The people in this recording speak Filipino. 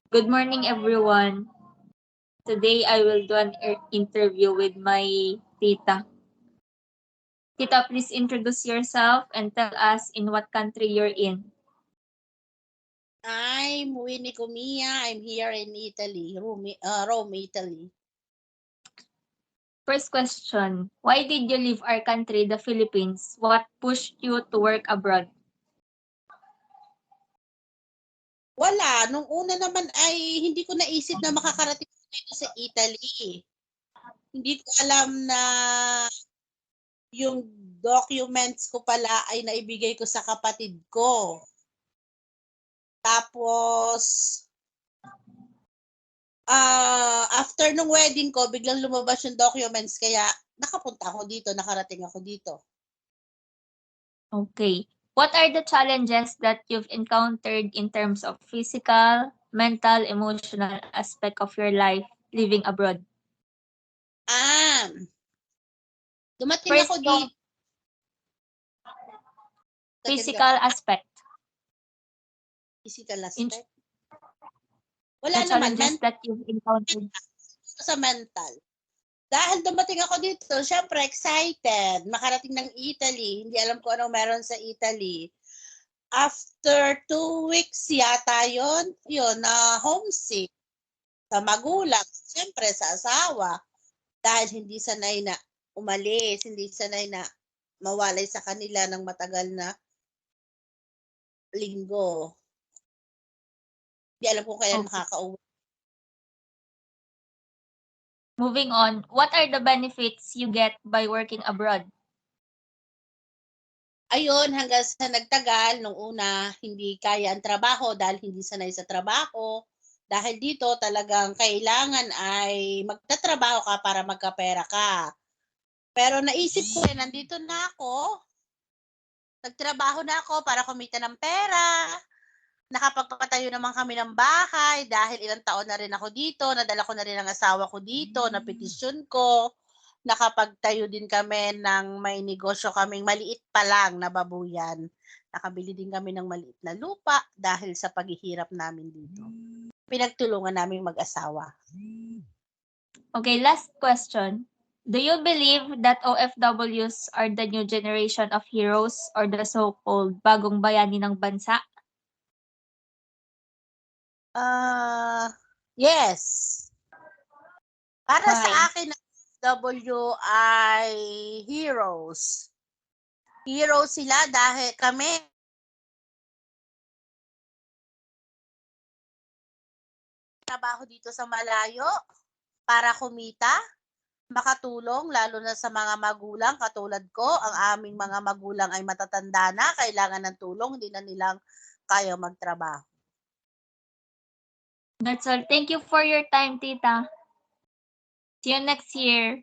Good morning, everyone. Today, I will do an interview with my tita. Tita, please introduce yourself and tell us in what country you're in. I'm Winnie Comia. I'm here in Italy, Rome, Italy. First question, why did you leave our country, the Philippines? What pushed you to work abroad? Wala. Nung una naman ay hindi ko naisip na makakarating dito sa Italy. Hindi ko alam na yung documents ko pala ay naibigay ko sa kapatid ko. Tapos, after nung wedding ko, biglang lumabas yung documents. Kaya nakapunta ako dito, nakarating ako dito. Okay. What are the challenges that you've encountered in terms of physical, mental, emotional aspect of your life living abroad? Dumating First, ako dito. physical aspect. Physical aspect? Wala The naman. challenges that you've encountered. Sa mental. Dahil dumating ako dito, syempre excited. Makarating ng Italy. Hindi alam ko anong meron sa Italy. After 2 weeks yata yun na homesick. Sa magulang, syempre sa asawa. Dahil hindi sanay na umalis, hindi sanay na mawalay sa kanila ng matagal na linggo. Hindi alam kung kailan makakauwi. Moving on, what are the benefits you get by working abroad? Ayun, hanggang sa nagtagal, nung una, hindi kaya ang trabaho dahil hindi sanay sa trabaho. Dahil dito talagang kailangan ay magtatrabaho ka para magkapera ka. Pero naisip ko nandito na ako. Nagtrabaho na ako para kumita ng pera. Nakapagpapatayo naman kami ng bahay dahil ilang taon na rin ako dito. Nadala ko na rin ang asawa ko dito, napetisyon ko. Nakapagtayo din kami ng may negosyo kaming maliit pa lang na babuyan. Nakabili din kami ng maliit na lupa dahil sa paghihirap namin dito. Pinagtulungan namin mag-asawa. Okay, last question. Do you believe that OFWs are the new generation of heroes or the so-called bagong bayani ng bansa? Yes. Para Why? sa akin, OFW ay heroes. Heroes sila dahil kami trabaho dito sa malayo para kumita, makatulong lalo na sa mga magulang katulad ko. Ang aming mga magulang ay matatanda na, kailangan ng tulong, hindi na nilang kaya magtrabaho. That's all. Thank you for your time, Tita. See you next year.